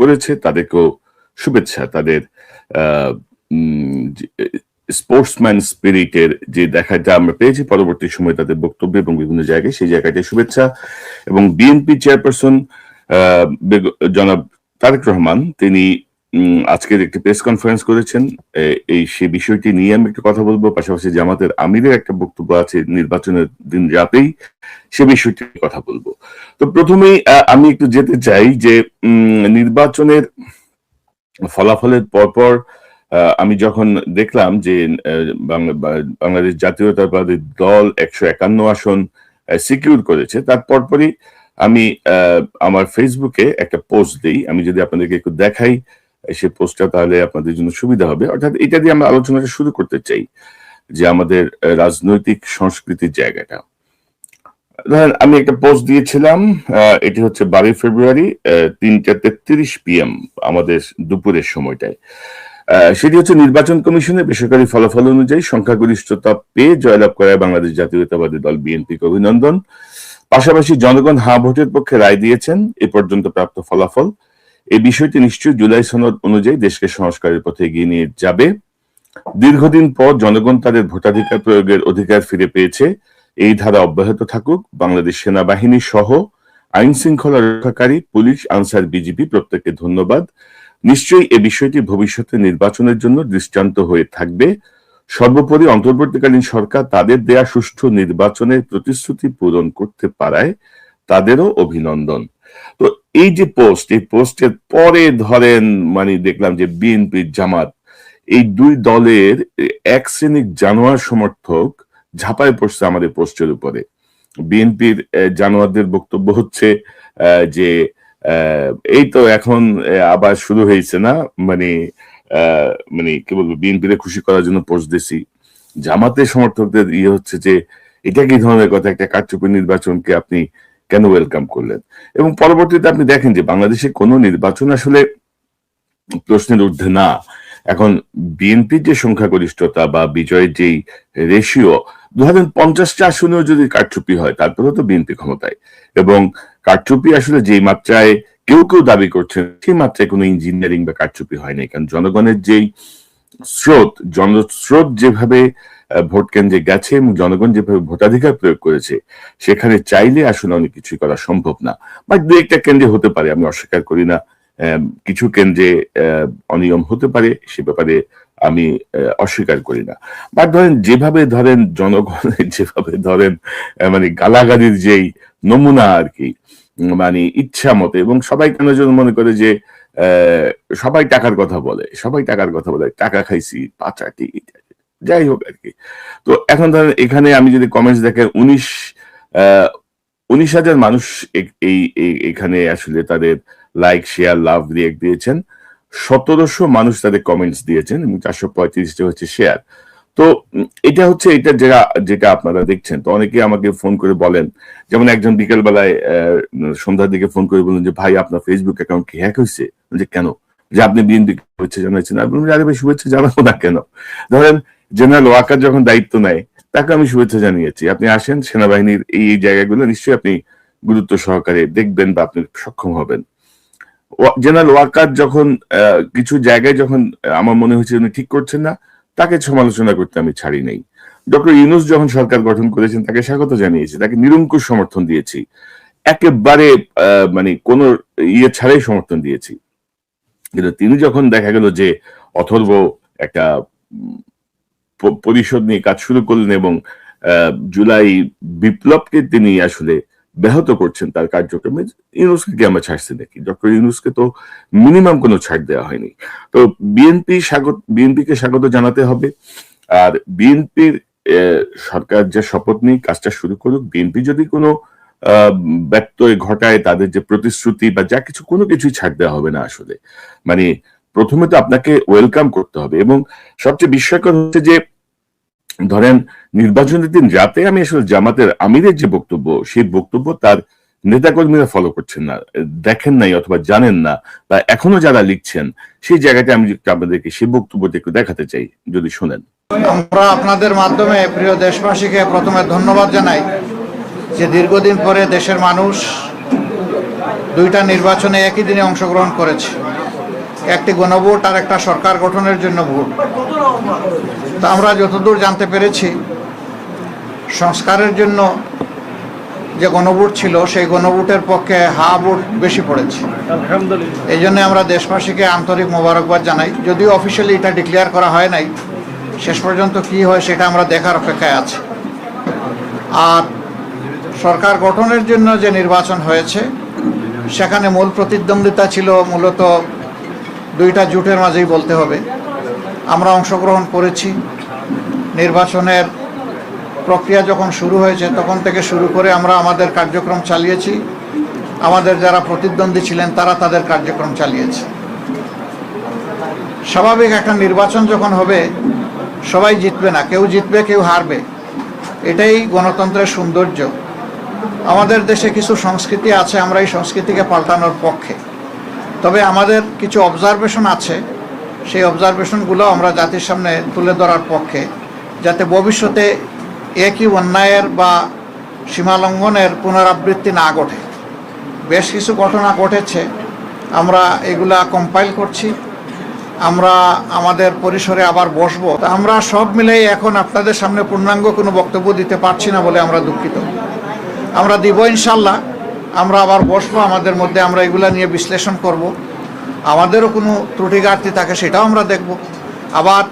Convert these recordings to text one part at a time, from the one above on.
করেছে তাদেরকেও শুভেচ্ছা। তাদের স্পোর্টসম্যান স্পিরিটের যে দেখাটা আমরা পেয়েছি পরবর্তী সময় তাদের বক্তব্য এবং বিভিন্ন জায়গায়, সেই জায়গাটায় শুভেচ্ছা। এবং বিএনপি চেয়ারপারসন জনাব তারেক রহমান তিনি আজকের একটি প্রেস কনফারেন্স করেছেন। সে বিষয়টি নিয়ে আমি একটু কথা বলবো, পাশাপাশি জামাতের আমিরের একটা বক্তব্য আছে নির্বাচনের দিন রাতেই, সে বিষয়টি কথা বলবো। তো প্রথমেই আমি একটু যেতে চাই যে নির্বাচনের ফলাফলের পরপর আমি যখন দেখলাম যে বাংলাদেশ জাতীয়তাবাদী দল 151 আসন সিকিউর করেছে, তার পরপরই আমি আমার ফেসবুকে একটা পোস্ট দিই। আমি যদি আপনাদেরকে একটু দেখাই সেই পোস্টটা, তাহলে আপনাদের জন্য সুবিধা হবে। অর্থাৎ এটা দিয়ে আমরা আলোচনাটা শুরু করতে চাই যে আমাদের রাজনৈতিক সংস্কৃতির জায়গাটা। আমি একটা পোস্ট দিয়েছিলাম, এটি হচ্ছে 12 ফেব্রুয়ারি 3:33 PM আমাদের দুপুরের সময়টায়। সেটি হচ্ছে নির্বাচন কমিশনের বেসরকারি ফলাফল অনুযায়ী সংখ্যাগরিষ্ঠতা পেয়ে জয়লাভ করায় বাংলাদেশ জাতীয়তাবাদী দল বিএনপিকে অভিনন্দন। পাশাপাশি জনগণ হা ভোটের পক্ষে রায় দিয়েছেন। এ পর্যন্ত প্রাপ্ত ফলাফল এই বিষয়টি নিশ্চয়ই জুলাই সনদ অনুযায়ী দেশকে সংস্কারের পথে এগিয়ে নিয়ে যাবে। দীর্ঘদিন পর জনগণ তাদের ভোটাধিকার প্রয়োগের অধিকার ফিরে পেয়েছে। এই ধারা অব্যাহত থাকুক। বাংলাদেশ সেনাবাহিনী সহ আইন শৃঙ্খলা রক্ষাকারী পুলিশ, আনসার, বিজিবি প্রত্যেককে ধন্যবাদ। নিশ্চয়ই এ বিষয়টি ভবিষ্যতে নির্বাচনের জন্য দৃষ্টান্ত হয়ে থাকবে। সর্বোপরি অন্তর্বর্তীকালীন সরকার তাদের দেয়া সুষ্ঠু নির্বাচনের প্রতিশ্রুতি পূরণ করতে পারায় তাদেরও অভিনন্দন। তো এই যে পোস্ট, এই পোস্টের পরে ধরেন দেখলাম যে বিএনপি জামাত এই দুই দলের এক শ্রেণীর জানোয়ার সমর্থক ঝাঁপায় পড়ছে আমাদের পোস্টের উপরে। বিএনপির জানোয়ারদের বক্তব্য হচ্ছে যে এই তো এখন আবার শুরু হয়েছে না, কি বলবো, বিএনপিকে খুশি করার জন্য পোস্ট দিছি। জামাতের সমর্থকদের হচ্ছে যে এটা কি ধরনের কথা, একটা কারচুপি নির্বাচনকে আপনি কেন ওয়েলকাম করলেন? এবং পরবর্তীতে আপনি দেখেন যে বাংলাদেশে কোনো নির্বাচন আসলে প্রশ্নের ঊর্ধ্বে না। এখন বিএনপির যে সংখ্যাগরিষ্ঠতা বা বিজয়ের যেই রেশিও, 2050টা আসনেও যদি কারচুপি হয় তারপরেও তো বিএনপি ক্ষমতায়। এবং কারচুপি আসলে যেই মাত্রায় কেউ কেউ দাবি করছেন সেই মাত্রায় কোনো ইঞ্জিনিয়ারিং বা কারচুপি হয় নাই। কারণ জনগণের যেই জনস্রোত যেভাবে ভোট কেন্দ্রে গেছে এবং জনগণ যেভাবে ভোটাধিকার প্রয়োগ করেছে, সেখানে চাইলে আসলে অনেক কিছুই করা সম্ভব না। বা দু একটা কেন্দ্রে হতে পারে, আমি অস্বীকার করি না, কিছু কেন্দ্রে অনিয়ম হতে পারে, সে ব্যাপারে আমি অস্বীকার করি না। বা যেভাবে জনগণের যেভাবে গালাগালির যেই নমুনা আর কি, ইচ্ছা মতো, এবং সবাই কেন যেন মনে করে যে সবাই টাকার কথা বলে, টাকা খাইছি, পাচাটি, যাই হোক আর কি। তো এখন ধরেন এখানে আমি যদি কমেন্টস দেখেন, 19,000 মানুষ এখানে আসলে তাদের লাইক, শেয়ার, লাভ, রিয়েক্ট দিয়েছেন। 1700 মানুষ তাদের কমেন্টস দিয়েছেন এবং 435টা হচ্ছে শেয়ার। তো এটা হচ্ছে যেটা আপনারা দেখছেন। তো অনেকে আমাকে ফোন করে বলেন, যেমন একজন বিকেল বেলায় সন্ধ্যার দিকে ফোন করে বললেন যে ভাই আপনার ফেসবুক অ্যাকাউন্ট কি হ্যাক হয়েছে? যে কেন? যে আপনি বিএনপি শুভেচ্ছা জানাচ্ছেন। আর বলুন আরে ভাই শুভেচ্ছা জানাবো না কেন? ধরেন জেনারেল ওয়াকার যখন দায়িত্ব নেয় তাকে আমি শুভেচ্ছা জানিয়েছি, আপনি আসেন সেনাবাহিনীর এই জায়গাগুলো নিশ্চয়ই আপনি গুরুত্ব সহকারে দেখবেন বা আপনি সক্ষম হবেন। জেনারেল ওয়াকার যখন কিছু জায়গায় যখন আমার মনে হয়েছে উনি ঠিক করছেন না, তাকে সমালোচনা করতে আমি ছাড়ি নাই। ডক্টর ইউনূস যখন সরকার গঠন করেছেন তাকে স্বাগত জানিয়েছি, তাকে নিরঙ্কুশ সমর্থন দিয়েছি, একেবারে কোনো ছাড়াই সমর্থন দিয়েছি। কিন্তু তিনি যখন দেখা গেল যে অথর্ব একটা পরিষদ নিয়ে কাজ শুরু করলেন এবং জুলাই বিপ্লবকে তিনি আসলে ব্যাহত করছেন তার কার্যক্রমে, ইউনূসকে আমরা ছাড়ছি নাকি? ডক্টর ইউনূসকে তো মিনিমাম কোনো ছাড় দেওয়া হয়নি। তো বিএনপিকে স্বাগত জানাতে হবে। আর বিএনপির সরকার যে শপথ নিয়ে কাজটা শুরু করুক। বিএনপি যদি কোনো ব্যত্যয় ঘটায়, তাদের যে প্রতিশ্রুতি বা যা কিছু, কোনো কিছুই ছাড় দেওয়া হবে না আসলে। প্রথমে তো আপনাকে ওয়েলকাম করতে হবে। এবং সবচেয়ে বিস্ময়কর হচ্ছে যে ধরেন নির্বাচনের দিন রাতে আমি আসলে জামাতের আমিরের যে বক্তব্য, সেই বক্তব্য তার নেতাকর্মীরা ফলো করছেন না, দেখেন নাই অথবা জানেন না, বা এখনো যারা লিখছেন, সেই জায়গাটা আমি আপনাদেরকে সেই বক্তব্যটা একটু দেখাতে চাই, যদি শোনেন। আমরা আপনাদের মাধ্যমে প্রিয় দেশবাসীকে প্রথমে ধন্যবাদ জানাই যে দীর্ঘদিন পরে দেশের মানুষ দুইটা নির্বাচনে একই দিনে অংশগ্রহণ করেছি, একটি গণভোট আর একটা সরকার গঠনের জন্য ভোট। তা আমরা যতদূর জানতে পেরেছি, সংস্কারের জন্য যে গণভোট ছিল সেই গণভোটের পক্ষে হা ভোট বেশি পড়েছে। এই জন্য আমরা দেশবাসীকে আন্তরিক মোবারকবাদ জানাই। যদিও অফিসিয়ালি এটা ডিক্লেয়ার করা হয় নাই, শেষ পর্যন্ত কি হয় সেটা আমরা দেখার অপেক্ষায় আছি। আর সরকার গঠনের জন্য যে নির্বাচন হয়েছে সেখানে মূল প্রতিদ্বন্দ্বিতা ছিল মূলত দুইটা জোটের মাঝেই বলতে হবে। আমরা অংশগ্রহণ করেছি। নির্বাচনের প্রক্রিয়া যখন শুরু হয়েছে তখন থেকে শুরু করে আমরা আমাদের কার্যক্রম চালিয়েছি। আমাদের যারা প্রতিদ্বন্দ্বী ছিলেন তারা তাদের কার্যক্রম চালিয়েছে। স্বাভাবিক একটা নির্বাচন যখন হবে সবাই জিতবে না, কেউ জিতবে কেউ হারবে, এটাই গণতন্ত্রের সৌন্দর্য। আমাদের দেশে কিছু সংস্কৃতি আছে, আমরা এই সংস্কৃতিকে পাল্টানোর পক্ষে। তবে আমাদের কিছু অবজারভেশন আছে, সেই অবজারভেশনগুলো আমরা জাতির সামনে তুলে ধরার পক্ষে, যাতে ভবিষ্যতে একই অন্যায়ের বা সীমালঙ্ঘনের পুনরাবৃত্তি না ঘটে। বেশ কিছু ঘটনা ঘটেছে, আমরা এগুলা কম্পাইল করছি, আমরা আমাদের পরিসরে আবার বসবো। আমরা সব মিলেই এখন আপনাদের সামনে পূর্ণাঙ্গ কোনো বক্তব্য দিতে পারছি না বলে আমরা দুঃখিত। আমরা দিব ইনশাল্লাহ, আমরা আবার বসবো, আমাদের মধ্যে আমরা এগুলা নিয়ে বিশ্লেষণ করব। আমাদেরও কোনো ত্রুটি ঘাটতি থাকে সেটাও আমরা দেখব। আবার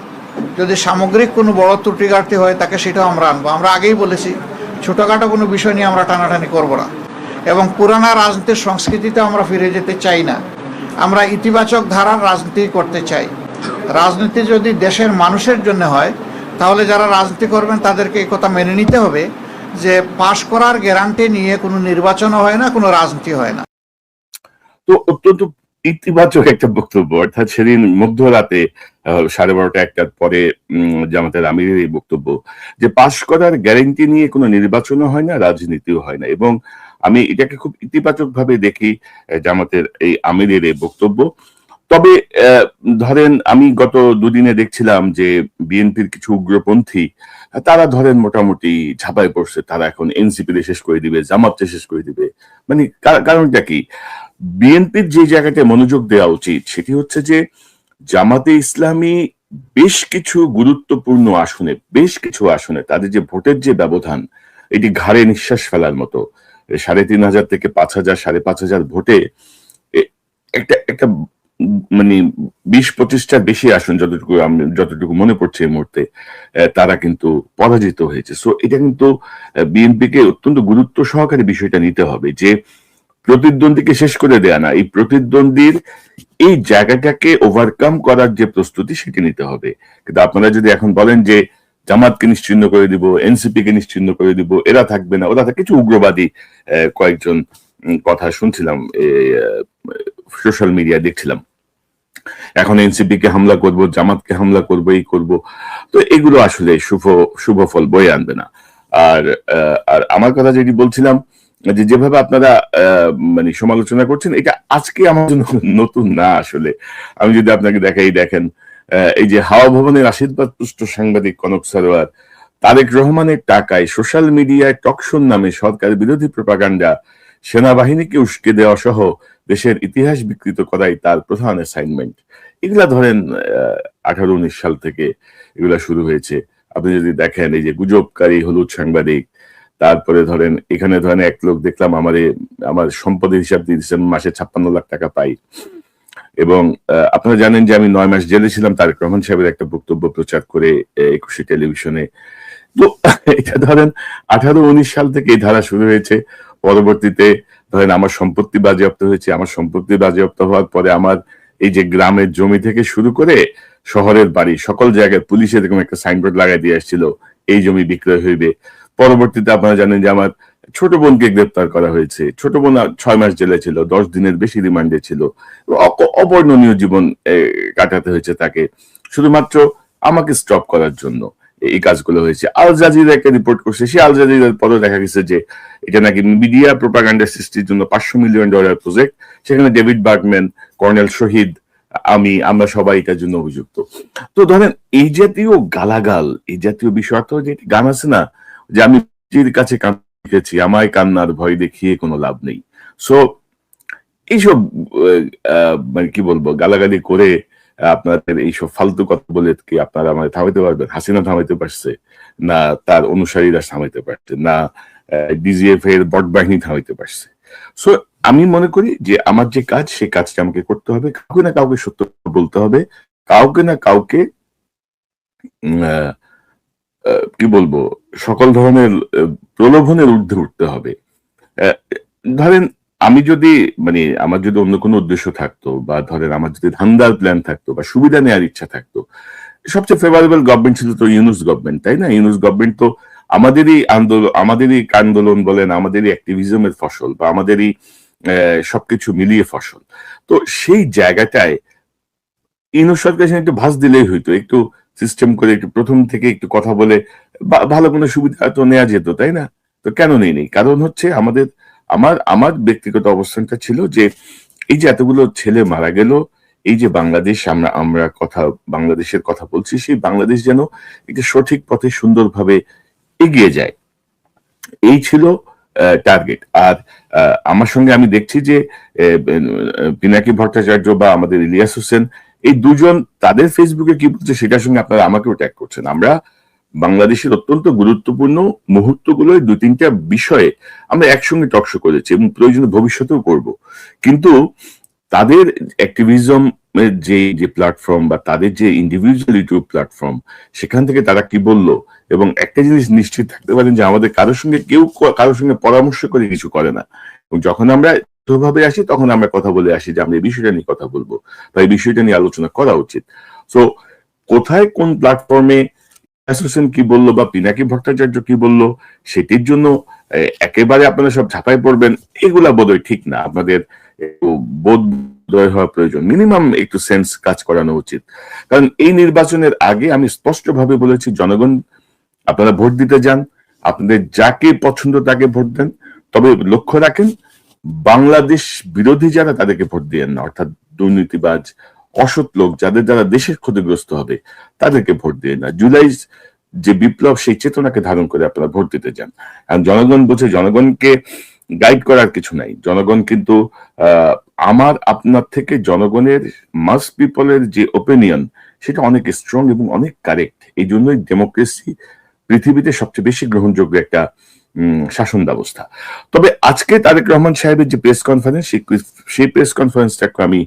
যদি সামগ্রিক কোনো বড় ত্রুটি ঘাটতি হয় তাকে সেটাও আমরা আনবো। আমরা আগেই বলেছি ছোটোখাটো কোনো বিষয় নিয়ে আমরা টানাটানি করব না, এবং পুরানা রাজনীতির সংস্কৃতিতে আমরা ফিরে যেতে চাই না। আমরা ইতিবাচক ধারার রাজনীতি করতে চাই। রাজনীতি যদি দেশের মানুষের জন্য হয় তাহলে যারা রাজনীতি করবেন তাদেরকে এই কথা মেনে নিতে হবে যে পাশ করার গ্যারান্টি নিয়ে কোনো নির্বাচনও হয় না, কোনো রাজনীতি হয় না। তো অত্যন্ত ইতিবাচক একটা বক্তব্য। অর্থাৎ সেদিন মধ্যরাতে 12:30 একটার পরে জামাতের আমিরের এই বক্তব্য যে পাশ করার গ্যারান্টি নিয়ে কোনো নির্বাচনও হয় না, রাজনীতিও হয় না। এবং আমি এটাকে খুব ইতিবাচক ভাবে দেখি জামাতের এই আমিরের এই বক্তব্য। তবে ধরেন আমি গত দুদিনে দেখছিলাম যে বিএনপির কিছু উগ্রপন্থী তারা ধরেন মোটামুটি ঝাঁপায় পড়ছে, তারা এখন এনসিপি শেষ করে দিবে, জামাতকে শেষ করে দিবে। মানে কারণটা কি? বিএনপির যে জায়গাটায় মনোযোগ দেওয়া উচিত সেটি হচ্ছে যে জামাতে ইসলামী বেশ কিছু গুরুত্বপূর্ণ আসনে, বেশ কিছু আসনে তাদের যে ভোটের যে ব্যবধান, এটি ঘাড়ে নিঃশ্বাস ফেলার মতো। 3,500 থেকে 5,000, 5,500 ভোটে একটা একটা মানে 20-25টার বেশি আসন যতটুকু মনে পড়ছে এই মুহূর্তে তারা কিন্তু পরাজিত হয়েছে। সো এটা কিন্তু বিএনপিকে অত্যন্ত গুরুত্ব সহকারে বিষয়টা নিতে হবে যে প্রতিদ্বন্দ্বীকে শেষ করে দেয়া না, এই প্রতিদ্বন্দ্বীর এই জায়গাটাকে ওভারকাম করার যে প্রস্তুতি সেটি নিতে হবে। কিন্তু আপনারা যদি এখন বলেন যে জামাতকে নিশ্চিহ্ন করে দিব, এনসিপি কে নিশ্চিহ্ন করে দিব, এরা থাকবে না, ওরা কিছু উগ্রবাদী কয়েকজন কথা শুনছিলাম, সোশ্যাল মিডিয়া দেখছিলাম, এখন এনসিপি কে হামলা করব, জামাতকে হামলা করব, এই করব। তো এগুলো আসলে শুভ ফল বয়ে আনবে না। আর আমার কথা যেটি বলছিলাম যে যেভাবে আপনারা মানে সমালোচনা করছেন, এটা আজকে আমার জন্য নতুন না। আসলে আমি যদি আপনাকে দেখাই, দেখেন এই যে হাওয়া ভবনের আশীর্বাদ পুষ্ট সাংবাদিক কনক সারোয়ার তারেক রহমানের টাকায় সোশ্যাল মিডিয়ায় টকশোর নামে সরকার বিরোধী প্রপাগান্ডা, সেনাবাহিনীকে উস্কে দেওয়া সহ দেশের ইতিহাস বিকৃত করাই তার প্রধান অ্যাসাইনমেন্ট। এগুলা ধরেন 18-19 সাল থেকে এগুলা শুরু হয়েছে। আপনি যদি দেখেন এই যে গুজবকারী হলুদ সাংবাদিক, তারপরে ধরেন এখানে ধরেন এক লোক দেখলাম আমার সম্পদের হিসাব দিয়ে দিচ্ছেন, মাসে 56 লাখ টাকা পাই। এবং আপনারা জানেন যে আমি 9 মাস জেলে ছিলাম তারেক রহমান সাহেবের একটা বক্তব্য প্রচার করে 21 টেলিভিশনে। তো এটা ধরেন 18-19 সাল থেকে এই ধারা শুরু হয়েছে। পরবর্তীতে ধরেন আমার সম্পত্তি বাজেয়াপ্ত হয়েছে, আমার সম্পত্তি বাজেয়াপ্ত হওয়ার পরে আমার এই যে গ্রামের জমি থেকে শুরু করে শহরের বাড়ি সকল জায়গায় পুলিশ এরকম একটা সাইনবোর্ড লাগাই দিয়ে আসছিল, এই জমি বিক্রয় হইবে। পরবর্তীতে আপনারা জানেন যে আমার ছোট বোনকে গ্রেপ্তার করা হয়েছে। ছোট বোন 6 মাস জেলে ছিল, 10 দিনের বেশি রিমান্ডে ছিল। অবর্ণনীয় জীবন কাটাতে হয়েছে তাকে, শুধুমাত্র আমাকে স্টপ করার জন্য এই কাজগুলো হয়েছে। আল জাজিরা একটা রিপোর্ট করছে, সে আল জাজিরার পরে দেখা গেছে যে এটা নাকি মিডিয়া প্রোপাগান্ডা সৃষ্টির জন্য $500 মিলিয়ন প্রজেক্ট। সেখানে ডেভিড বার্গম্যান, কর্নেল শহীদ, আমরা সবাই এটার জন্য অভিযুক্ত। তো ধরেন এই জাতীয় গালাগাল, এই জাতীয় বিষয়, অর্থ যে গান আছে না যে আমি কাছে কান লিখেছি, আমায় কান্নার ভয় দেখিয়ে কোনো লাভ নেই। সো এইসব মানে কি বলবো, গালাগালি করে আপনাদের এইসব ফালতু কথা বলে কি আপনারা আমাদের থামাইতে পারবেন? হাসিনা থামাইতে পারছে না, তার অনুসারীরা থামাইতে পারছে না, ডিজিএফ এর বট বাহিনী থামাইতে পারছে? সো আমি মনে করি যে আমার যে কাজ, সেই কাজটা আমাকে করতে হবে, কাউকে না কাউকে সত্য বলতে হবে, কাউকে না কাউকে কি বলবো, সকল ধরনের প্রলোভনের ঊর্ধ্বে উঠতে হবে। আহ, ধরেন আমি যদি মানে আমার যদি অন্য কোনো উদ্দেশ্য থাকতো, বা ধরেন আমার যদি ধান্দার প্ল্যান থাকতো বা সুবিধা নেওয়ার ইচ্ছা থাকতো, সবচেয়ে ফেভারেবল গভর্নমেন্ট ছিল তো ইউনুস গভর্নমেন্ট, তাই না? ইউনুস গভর্নমেন্ট তো আমাদেরই আন্দোলন, আমাদেরই আন্দোলন বলেন, আমাদেরই অ্যাক্টিভিজমের ফসল, বা আমাদেরই সবকিছু মিলিয়ে ফসল। তো সেই জায়গাটায় ইউনুস সরকার একটু ভাঁজ দিলেই হইতো, একটু সিস্টেম করে, একটু প্রথম থেকে একটু কথা বলে ভালো কোনো সুবিধা তো নেওয়া যেত, তাই না? তো কেন নেই? কারণ হচ্ছে আমাদের, আমার ব্যক্তিগত অবস্থানটা ছিল যে এই যে এতগুলো ছেলে মারা গেল, এই যে বাংলাদেশ, আমরা বাংলাদেশের কথা বলছি, সেই বাংলাদেশ যেন একটি সঠিক পথে সুন্দরভাবে এগিয়ে যায়, এই ছিল টার্গেট। আর আমার সঙ্গে আমি দেখছি যে পিনাকি ভট্টাচার্য বা আমাদের ইলিয়াস হোসেন, এই দুজন তাদের ফেসবুকে কি বলছে সেটার সঙ্গে আপনারা আমাকেও ট্যাগ করছেন। আমরা বাংলাদেশের অত্যন্ত গুরুত্বপূর্ণ মুহূর্তগুলোয় 2-3টা বিষয়ে আমরা একসঙ্গে টকশো করেছি এবং প্রয়োজনে ভবিষ্যতেও করব, কিন্তু তাদের অ্যাক্টিভিজম যে প্ল্যাটফর্ম বা তাদের যে ইন্ডিভিজুয়াল ইউটিউব প্ল্যাটফর্ম, সেখান থেকে তারা কি বললো, এবং একটা জিনিস নিশ্চিত থাকতে পারেন যে আমাদের কারোর সঙ্গে পরামর্শ করে কিছু করে না। এবং যখন আমরা ভাবে আসি, তখন আমরা কথা বলে আসি যে আমরা এই বিষয়টা নিয়ে কথা বলবো বা এই বিষয়টা নিয়ে আলোচনা করা উচিত। সো কোথায় কোন প্ল্যাটফর্মে হোসেন কি বললো বা পিনাকি ভট্টাচার্য কি বললো, সেটির জন্য একেবারে আপনারা সব ঝাঁপাই পড়বেন, এগুলা বোধহয় ঠিক না। আপনাদের বোধোদয় হওয়া প্রয়োজন, মিনিমাম একটু সেন্স কাজ করানো উচিত। কারণ এই নির্বাচনের আগে আমি স্পষ্টভাবে বলেছি, জনগণ, আপনারা ভোট দিতে যান, আপনাদের যাকে পছন্দ তাকে ভোট দেন, তবে লক্ষ্য রাখেন বাংলাদেশ বিরোধী যারা, তাদেরকে ভোট দিয়েন না। অর্থাৎ দুর্নীতিবাজ, অসৎ লোক, যাদের দ্বারা দেশের ক্ষতিগ্রস্ত হবে, তাদেরকে ভোট দিয়ে না। জুলাই যে বিপ্লব, সেই চেতনাকে ধারণ করে আপনারা ভোট দিতে যান। আর জনগণ বোঝে, জনগণকে গাইড করার কিছু নাই। জনগণ কিন্তু আমার আপনার থেকে জনগণের, মাস পিপলের যে ওপিনিয়ন, সেটা অনেক স্ট্রং এবং অনেক কারেক্ট। এই জন্যই ডেমোক্রেসি পৃথিবীতে সবচেয়ে বেশি গ্রহণযোগ্য একটা শাসন ব্যবস্থা। তবে আজকে তারেক রহমান সাহেবের যে প্রেস কনফারেন্স, সেই প্রেস কনফারেন্সটাকে আমি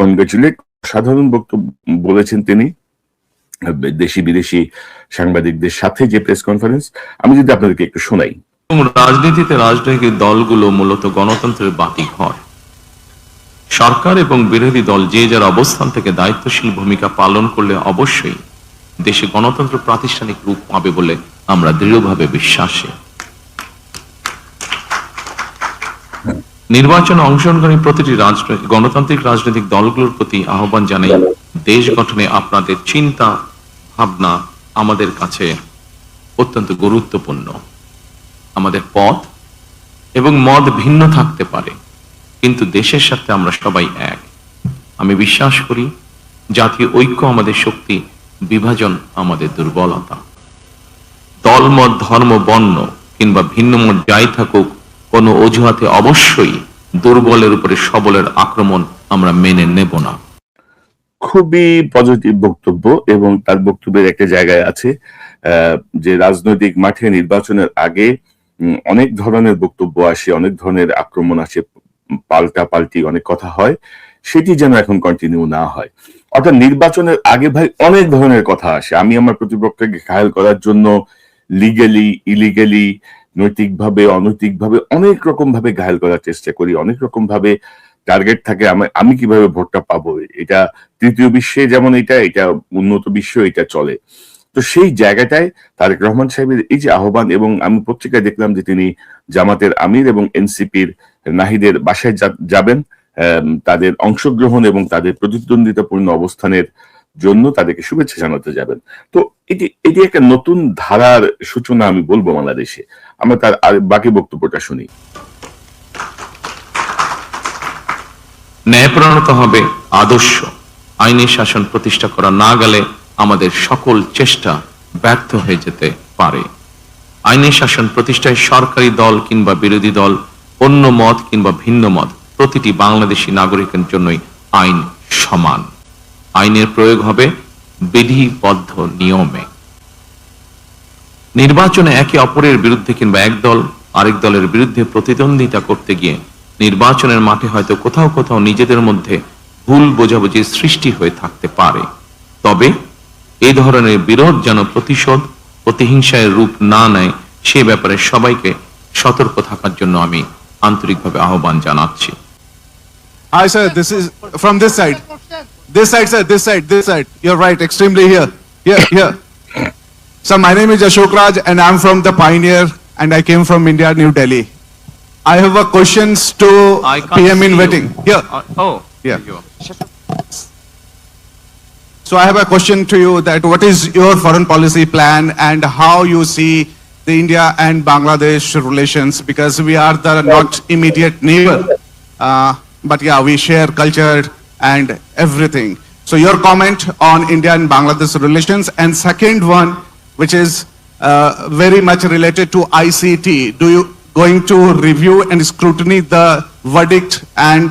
কনগ্রেচুলেট। সাধারণ বক্তব্য বলেছেন তিনি, দেশি বিদেশি সাংবাদিকদের সাথে যে প্রেস কনফারেন্স, আমি যদি আপনাদেরকে একটু শোনাই। রাজনীতিতে রাজনৈতিক দলগুলো মূলত গণতন্ত্রের বাতিঘর। সরকার এবং বিরোধী দল যে যার অবস্থান থেকে দায়িত্বশীল ভূমিকা পালন করলে অবশ্যই দেশে গণতন্ত্র প্রাতিষ্ঠানিক রূপ পাবে বলে আমরা দৃঢ়ভাবে বিশ্বাসী। নির্বাচনে অংশগ্রহণকারী প্রতিটি গণতান্ত্রিক রাজনৈতিক দলগুলোর প্রতি আহ্বান জানাই, দেশ গঠনে আপনাদের চিন্তা ভাবনা আমাদের কাছে অত্যন্ত গুরুত্বপূর্ণ। আমাদের পথ এবং মত ভিন্ন থাকতে পারে, কিন্তু দেশের সাথে আমরা সবাই এক। আমি বিশ্বাস করি জাতীয় ঐক্য আমাদের শক্তি, বিভাজন আমাদের দুর্বলতা। দলমত, ধর্ম, বর্ণ কিংবা ভিন্ন মত যাই থাকুক, কোনো অজুহাতে অবশ্যই দুর্বলের উপরে সবলের আক্রমণ আমরা মেনে নেব না। খুবই পজিটিভ বক্তব্য, এবং তার বক্তব্যের একটা জায়গায় আছে যে রাজনৈতিক মাঠে নির্বাচনের আগে অনেক ধরনের বক্তব্য আসে, অনেক ধরনের আক্রমণ আসে, পাল্টি অনেক কথা হয়, সেটি যেন এখন কন্টিনিউ না হয়। অর্থাৎ নির্বাচনের আগে ভাই অনেক ধরনের কথা আসে। আমি আমার প্রতিপক্ষকে ঘায়াল করার জন্য লিগ্যালি, ইলিগ্যালি, নৈতিকভাবে, অনৈতিকভাবে অনেক রকম ভাবে ঘায়াল করার চেষ্টা করি, অনেক রকম ভাবে টার্গেট থাকে আমি কিভাবে ভোটটা পাবো। এটা তৃতীয় বিশ্বে যেমন এটা উন্নত বিশ্ব এটা চলে। তো সেই জায়গাটায় তারেক রহমান সাহেবের এই যে আহ্বান, এবং আমি পত্রিকায় দেখলাম যে তিনি জামাতের আমির এবং এনসিপির নাহিদের বাসায় যাবেন, তাদের অংশগ্রহণ এবং তাদের প্রতিদ্বন্দ্বিতাপূর্ণ অবস্থানের জন্য তাদেরকে শুভেচ্ছা জানাতে যাবেন। তো এটি একটা নতুন ধারার সূচনা আমি বলবো বাংলাদেশে। আমরা তার বাকি বক্তব্যটা শুনি। ন্যায়প্রণতা হবে আদর্শ। আইনি শাসন প্রতিষ্ঠা করা না গেলে আমাদের সকল চেষ্টা ব্যর্থ হয়ে যেতে পারে। আইনি শাসন প্রতিষ্ঠায় সরকারি দল কিংবা বিরোধী দল, অন্য মত কিংবা ভিন্ন মত প্রতিটি বাংলাদেশী নাগরিকের জন্যই আইন সমান। আইনের প্রয়োগ হবে বিধিবদ্ধ নিয়মে। নির্বাচনে একে অপরের বিরুদ্ধে কিংবা এক দল আরেক দলের বিরুদ্ধে প্রতিদ্বন্দ্বিতা করতে গিয়ে নির্বাচনের মাঠে হয়তো কোথাও কোথাও নিজেদের মধ্যে ভুল বোঝাবুঝির সৃষ্টি হয়ে থাকতে পারে, তবে এই ধরনের বিরোধ যেন প্রতিহিংসায় রূপ না নেয় সে ব্যাপারে সবাইকে সতর্ক থাকার জন্য আমি আন্তরিকভাবে আহ্বান জানাচ্ছি। Hi, sir. This is from this side. This side, sir. This side. You're right. Extremely here. Here. So my name is Ashok Raj, and I'm from the Pioneer, and I came from India, New Delhi. I have a questions to I can't PM in see you. waiting. Here. Oh, Yeah. you. So I have a question to you that what is your foreign policy plan and how you see the India and Bangladesh relations, because we are the not immediate neighbor, but yeah, we share culture and everything. So your comment on India and Bangladesh relations, and second one, which is very much related to ICT. Do you going to review and scrutiny the verdict and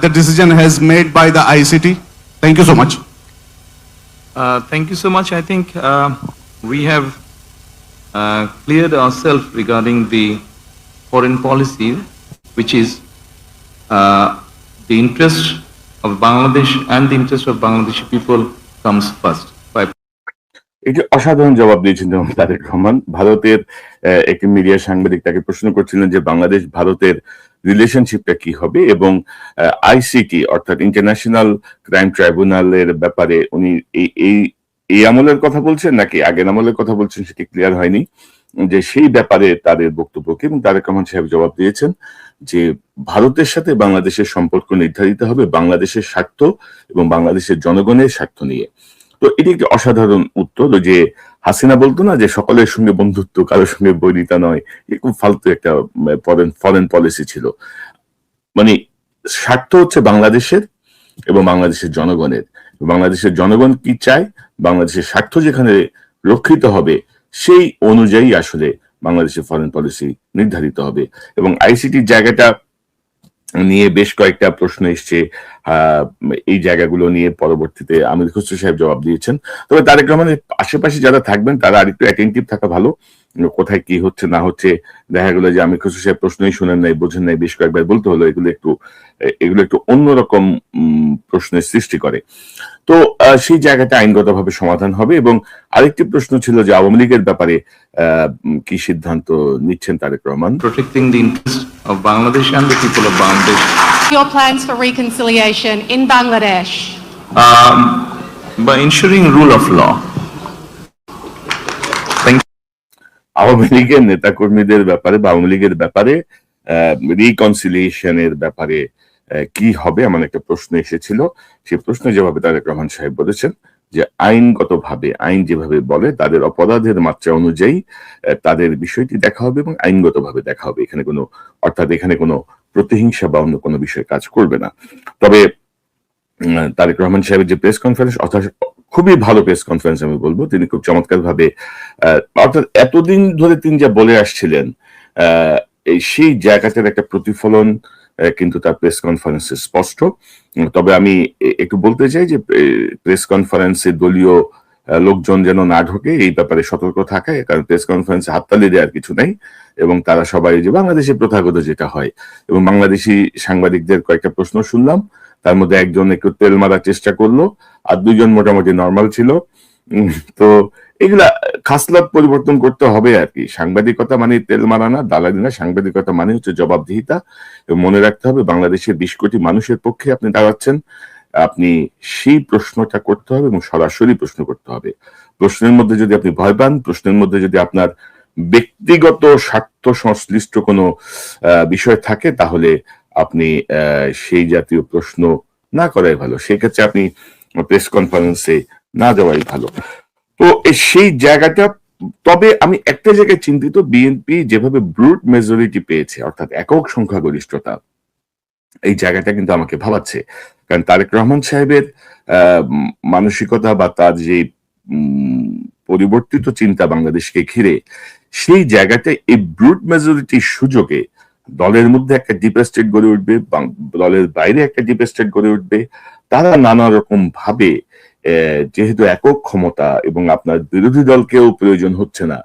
the decision has made by the ICT? Thank you so much. Thank you so much. I think we have cleared ourselves regarding the foreign policy, which is the interest of Bangladesh and the interest of Bangladeshi people comes first. একটি অসাধারণ জবাব দিয়েছেন যেমন তারেক রহমান। ভারতের একটি media সাংবাদিক তাকে প্রশ্ন করছিলেন যে বাংলাদেশ ভারতের রিলেশনশিপটা কি হবে এবং আইসিটি অর্থাৎ ইন্টারন্যাশনাল ক্রাইম ট্রাইব্যুনালের ব্যাপারে উনি এই আমলের কথা বলছেন নাকি আগের আমলের কথা বলছেন সেটি ক্লিয়ার হয়নি, যে সেই ব্যাপারে তাদের বক্তব্য কি, এবং তারেক রহমান সাহেব জবাব দিয়েছেন যে ভারতের সাথে বাংলাদেশের সম্পর্ক নির্ধারিত হবে বাংলাদেশের স্বার্থ এবং বাংলাদেশের জনগণের স্বার্থ নিয়ে। তো এটি একটি অসাধারণ উত্তর। যে হাসিনা বলতো না যে সকলের সঙ্গে বন্ধুত্ব, কারোর সঙ্গে বৈরিতা নয়, খুব ফালতু একটা ফরেন পলিসি ছিল। মানে স্বার্থ হচ্ছে বাংলাদেশের এবং বাংলাদেশের জনগণের। বাংলাদেশের জনগণ কি চায়, বাংলাদেশের স্বার্থ যেখানে রক্ষিত হবে সেই অনুযায়ী আসলে বাংলাদেশের ফরেন পলিসি নির্ধারিত হবে। এবং আইসিটির জায়গাটা নিয়ে বেশ কয়েকটা প্রশ্ন এসছে, এই জায়গাগুলো নিয়ে পরবর্তীতে আমির খসরু সাহেব জবাব দিয়েছেন। তবে তারেক রহমানের আশেপাশে যারা থাকবেন তারা আরেকটু অ্যাটেন্টিভ থাকা ভালো, কোথায় কি হচ্ছে না হচ্ছে। দেখা গেলো যে আমির খসরু সাহেব প্রশ্নই শুনেন নাই, বোঝেন নাই, বেশ কয়েকবার বলতে হলো। এগুলো একটু অন্যরকম প্রশ্নের সৃষ্টি করে। তো সেই জায়গাটা আইনগতভাবে সমাধান হবে। এবং আরেকটি প্রশ্ন ছিল যে আওয়ামী লীগের ব্যাপারে কি সিদ্ধান্ত নিচ্ছেন Tarique Rahman. Protecting the interest of Bangladesh and the people of Bangladesh. Your plans for reconciliation in Bangladesh? By ensuring rule of law. Thank you. Awami লীগের নেতাকর্মীদের ব্যাপারে বা আওয়ামী লীগের ব্যাপারে রিকনসিলিয়েশনের ব্যাপারে কি হবে এমন একটা প্রশ্ন এসেছিল। সেই প্রশ্নের জবাবে তারেক রহমান সাহেব বলেছেন যে আইনগতভাবে, আইন যেভাবে বলে তাদের অপরাধের মাত্রা অনুযায়ী তাদের বিষয়টি দেখা হবে এবং আইনগতভাবে দেখা হবে। এখানে কোনো প্রতিহিংসা বা অন্য কোনো বিষয় কাজ করবে না। তবে তারেক রহমান সাহেবের যে প্রেস কনফারেন্স, অর্থাৎ খুবই ভালো প্রেস কনফারেন্স আমি বলবো, তিনি খুব চমৎকার ভাবে অর্থাৎ এতদিন ধরে তিনি যা বলে আসছিলেন সেই জায়গাটার একটা প্রতিফলন কিন্তু তার প্রেস কনফারেন্সে স্পষ্ট। তবে আমি একটু বলতে চাই যে প্রেস কনফারেন্সে দলীয় লোকজন যেন না ঢোকে এই ব্যাপারে সতর্ক থাকে, কারণ প্রেস কনফারেন্সে হাততালি দেওয়ার কিছু নেই এবং তারা সবাই যে বাংলাদেশে প্রথাগত যেটা হয়। এবং বাংলাদেশি সাংবাদিকদের কয়েকটা প্রশ্ন শুনলাম, তার মধ্যে একজন একটু তেল মারার চেষ্টা করলো আর দুইজন মোটামুটি নর্মাল ছিল। তো এগুলা খাসলাত পরিবর্তন করতে হবে আর কি। সাংবাদিকতা মানে তেল মারা না, দালালি না। সাংবাদিকতা মানে হচ্ছে জবাবদিহিতা। এবং মনে রাখতে হবে বাংলাদেশের 20 কোটি মানুষের পক্ষে আপনি দাঁড়াচ্ছেন, আপনি সেই প্রশ্নটা করতে হবে এবং সরাসরি প্রশ্ন করতে হবে। প্রশ্নের মধ্যে যদি আপনি ভয় পান, প্রশ্নের মধ্যে যদি আপনার ব্যক্তিগত স্বার্থ সংশ্লিষ্ট কোনো বিষয় থাকে, তাহলে আপনি সেই জাতীয় প্রশ্ন না করাই ভালো। সেক্ষেত্রে আপনি প্রেস কনফারেন্সে না যাওয়াই ভালো। তো সেই জায়গাটা, তবে আমি একটা জায়গায় চিন্তিত, বিএনপি যেভাবে ব্রুট মেজরিটি পেয়েছে অর্থাৎ একক সংখ্যাগরিষ্ঠতা, এই জায়গাটা কিন্তু আমাকে ভাবাচ্ছে। কারণ তারেক রহমান সাহেবের মানসিকতা বা তার যে পরিবর্তিত চিন্তা বাংলাদেশকে ঘিরে, সেই জায়গাটায় এই ব্রুট মেজরিটির সুযোগে দলের মধ্যে একটা ডিপ স্টেট গড়ে উঠবে, দলের বাইরে একটা ডিপ স্টেট গড়ে উঠবে। তারা নানা রকম ভাবে যেহেতু একক ক্ষমতা এবং আপনার বিরোধী দলকেও প্রয়োজন হচ্ছে না,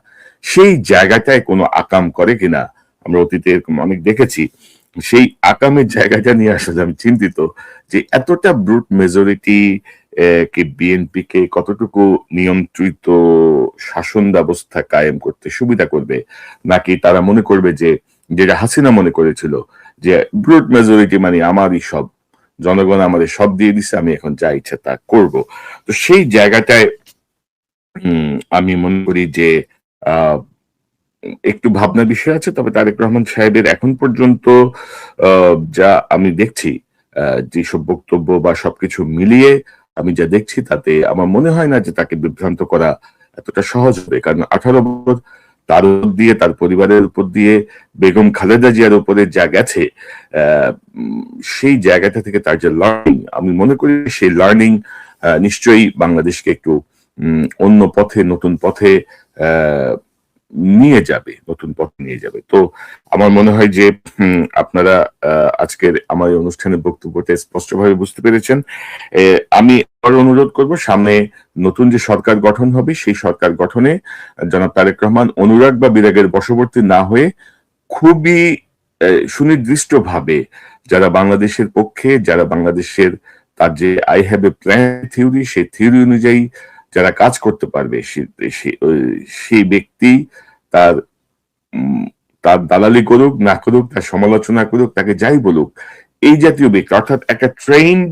সেই জায়গাটায় কোনো আকাম করে কিনা আমরা অতীতে এরকম অনেক দেখেছি। সেই আকামের জায়গাটা নিয়ে আসলে আমি চিন্তিত যে এতটা ব্রুট মেজরিটি কে বিএনপি কে কতটুকু নিয়ন্ত্রিত শাসন ব্যবস্থা কায়েম করতে সুবিধা করবে, নাকি তারা মনে করবে যে যেটা হাসিনা মনে করেছিল যে ব্রুট মেজরিটি মানে আমারই সব, জনগণ আমাদের সব দিয়ে দিচ্ছে, আমি এখন যা ইচ্ছা তা করব। তো সেই জায়গাটায় আমি মনে করি যে একটু ভাবনার বিষয় আছে। তবে তারেক রহমান সাহেবের এখন পর্যন্ত যা আমি দেখছি, যেসব বক্তব্য বা সবকিছু মিলিয়ে আমি যা দেখছি, তাতে আমার মনে হয় না যে তাকে বিভ্রান্ত করা এতটা সহজ হবে। কারণ 18 বছর তার উপর দিয়ে, তার পরিবারের উপর দিয়ে, বেগম খালেদা জিয়ার উপরে যা গেছে, সেই জায়গাটা থেকে তার যে লার্নিং, আমি মনে করি সেই লার্নিং নিশ্চয়ই বাংলাদেশকে একটু অন্য পথে, নতুন পথে নিয়ে যাবে, নতুন পথ নিয়ে যাবে। তো আমার মনে হয় যে আপনারা আজকের আমার এই অনুষ্ঠানের বক্তব্যটা স্পষ্টভাবে বুঝতে পেরেছেন। আমি আবার অনুরোধ করব, সামনে নতুন যে সরকার গঠন হবে, সেই সরকার গঠনে জনাব তারেক রহমান অনুরাগ বা বিরাগের বশবর্তী না হয়ে খুবই সুনির্দিষ্টভাবে যারা বাংলাদেশের পক্ষে, যারা বাংলাদেশের তার যে I have a plan theory, সেই থিওরি অনুযায়ী যারা কাজ করতে পারবে, সেই ব্যক্তি তার তার দালালি করুক না করুক, তার সমালোচনা করুক, তাকে যাই বলুক, এই জাতীয় ব্যক্তি অর্থাৎ একটা ট্রেন্ড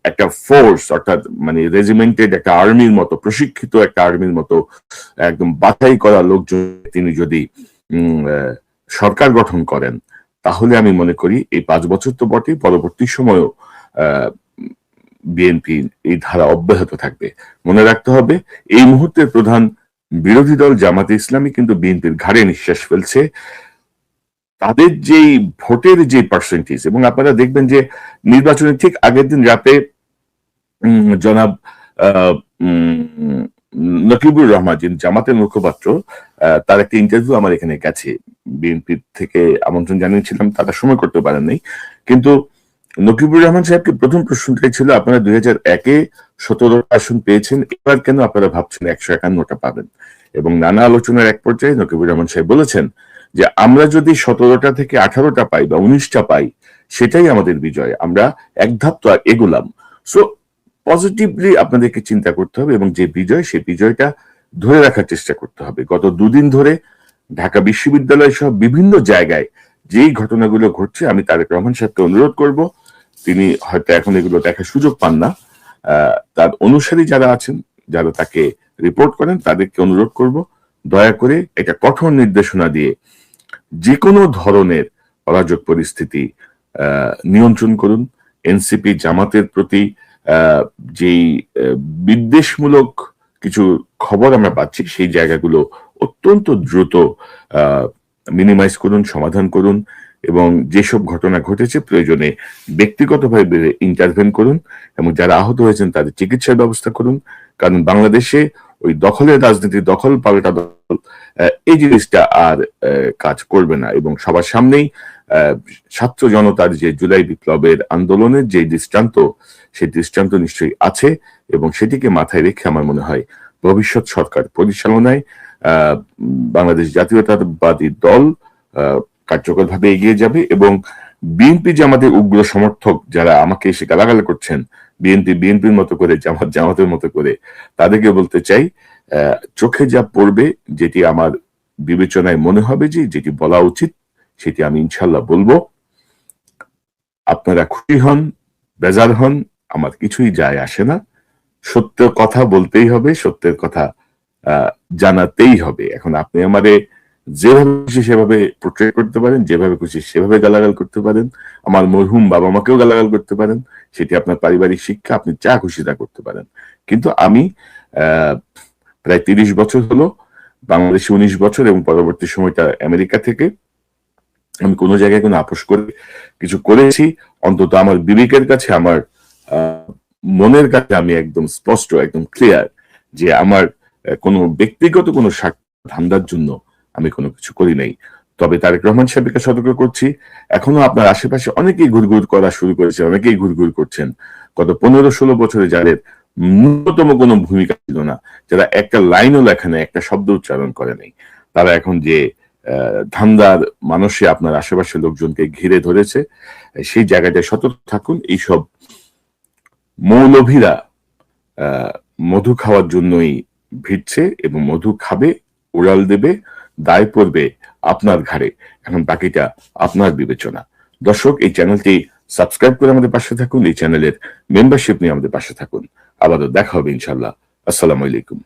একটা ফোর্স, অর্থাৎ মানে রেজিমেন্টেড একটা আর্মির মতো, প্রশিক্ষিত একটা আর্মির মতো একদম বাছাই করা লোকজন তিনি যদি সরকার গঠন করেন, তাহলে আমি মনে করি এই 5 বছর তো বটেই, পরবর্তী সময়ও বিএনপি এই ধারা অব্যাহত থাকবে। মনে রাখতে হবে, এই মুহূর্তের প্রধান বিরোধী দল জামাতে ইসলামী কিন্তু বিএনপির ঘাড়ে নিঃশ্বাস ফেলছে। তাদের যেই ভোটের যে পার্সেন্টেজ, এবং আপনারা দেখবেন যে নির্বাচনের ঠিক আগের দিন রাতে জনাব নকিবুর রহমান, যিনি জামাতের মুখপাত্র, তার একটা ইন্টারভিউ আমার এখানে গেছে, বিএনপি থেকে আমন্ত্রণ জানিয়েছিলাম, তারা সময় করতে পারেন নাই। কিন্তু নকিবুর রহমান সাহেবকে প্রথম প্রশ্নটাই ছিল, আপনারা 2001-এ 17 আসন পেয়েছেন, এবার কেন আপনারা ভাবছেন 151টা পাবেন? এবং নানা আলোচনার এক পর্যায়ে নকিবুর রহমান সাহেব বলেছেন যে আমরা যদি 17টা থেকে 18টা পাই বা 19টা পাই, সেটাই আমাদের বিজয়, আমরা এক ধাপ তো এগোলাম। সো পজিটিভলি আপনাদেরকে চিন্তা করতে হবে, এবং যে বিজয়, সেই বিজয়টা ধরে রাখার চেষ্টা করতে হবে। গত 2 দিন ধরে ঢাকা বিশ্ববিদ্যালয় সহ বিভিন্ন জায়গায় যেই ঘটনাগুলো ঘটছে, আমি তারেক রহমান সাহেবকে অনুরোধ করব, তিনি হয়তো এখন এগুলো দেখার সুযোগ পান না, তার অনুসারী যারা আছেন, যারা তাকে রিপোর্ট করেন, তাদেরকে অনুরোধ করব দয়া করে একটা কঠোর নির্দেশনা দিয়ে যে কোনো ধরনের অরাজক পরিস্থিতি নিয়ন্ত্রণ করুন। এনসিপি জামাতের প্রতি যেই বিদ্বেষমূলক কিছু খবর আমরা পাচ্ছি, সেই জায়গাগুলো অত্যন্ত দ্রুত মিনিমাইজ করুন, সমাধান করুন, এবং যেসব ঘটনা ঘটেছে প্রয়োজনে ব্যক্তিগতভাবে ইন্টারভেন করুন, এবং যারা আহত হয়েছেন তাদের চিকিৎসার ব্যবস্থা করুন। কারণ বাংলাদেশে ওই দখলের রাজনীতি, দখল পাল্টা দখল, এই জিনিসটা আর কাজ করবে না। এবং সবার সামনেই ছাত্র জনতার যে জুলাই বিপ্লবের আন্দোলনের যে দৃষ্টান্ত, সেই দৃষ্টান্ত নিশ্চয়ই আছে, এবং সেটিকে মাথায় রেখে আমার মনে হয় ভবিষ্যৎ সরকার পরিচালনায় বাংলাদেশ জাতীয়তাবাদী দল কার্যকরভাবে এগিয়ে যাবে। এবং বিএনপি যে আমাদের উগ্র সমর্থক, যারা আমাকে এসে গালাগাল করছেন, বিএনপির মতো করে, জামাতের মতো করে, তাদেরকে বলতে চাই, চোখে যা পড়বে, যেটি আমার বিবেচনায় মনে হবে যে যেটি বলা উচিত, সেটি আমি ইনশাল্লাহ বলবো। আপনারা খুশি হন, বেজার হন, আমার কিছুই যায় আসে না। সত্যের কথা বলতেই হবে, সত্যের কথা জানাতেই হবে। এখন আপনি আমারে যেভাবে খুশি সেভাবে পোর্ট্রেট করতে পারেন, যেভাবে খুশি সেভাবে গালাগাল করতে পারেন, আমার মরহুম বাবা মাকেও গালাগাল করতে পারেন, সেটি আপনার পারিবারিক শিক্ষা, আপনি যা খুশি তা করতে পারেন। কিন্তু আমি প্রায় 30 বছর হলো বাংলাদেশে, 19 বছর, এবং পরবর্তী সময়টা আমেরিকা থেকে, আমি কোনো জায়গায় কোনো আপোষ করে কিছু করেছি, অন্তত আমার বিবেকের কাছে, আমার মনের কাছে আমি একদম স্পষ্ট, একদম ক্লিয়ার যে আমার কোনো ব্যক্তিগত কোনো স্বার্থ ধান্দার জন্য আমি কোনো কিছু করি নাই। তবে তারেক রহমান সাহেবকে সতর্ক করছি, এখনো আপনার আশেপাশে অনেকেই ঘুরঘুর করা শুরু করেছে, অনেকেই ঘুরঘুর করছেন। গত 15-16 বছরে যাদের ন্যূনতম কোনো ভূমিকা ছিল না, যারা একটা লাইনও লেখা নেই, একটা শব্দ উচ্চারণ করে নেই, তারা এখন যে ধান্দার মানুষে আপনার আশেপাশের লোকজনকে ঘিরে ধরেছে, সেই জায়গাটায় সতর্ক থাকুন। এইসব মৌলভীরা মধু খাওয়ার জন্যই ভিড়ছে এবং মধু খাবে, উড়াল দেবে, দায় পড়বে আপনার ঘাড়ে। এখন বাকিটা আপনার বিবেচনা। দর্শক, এই চ্যানেলটি সাবস্ক্রাইব করে আমাদের পাশে থাকুন, এই চ্যানেলের মেম্বারশিপ নিয়ে আমাদের পাশে থাকুন। আবারও দেখা হবে ইনশাল্লাহ। আসসালামু আলাইকুম।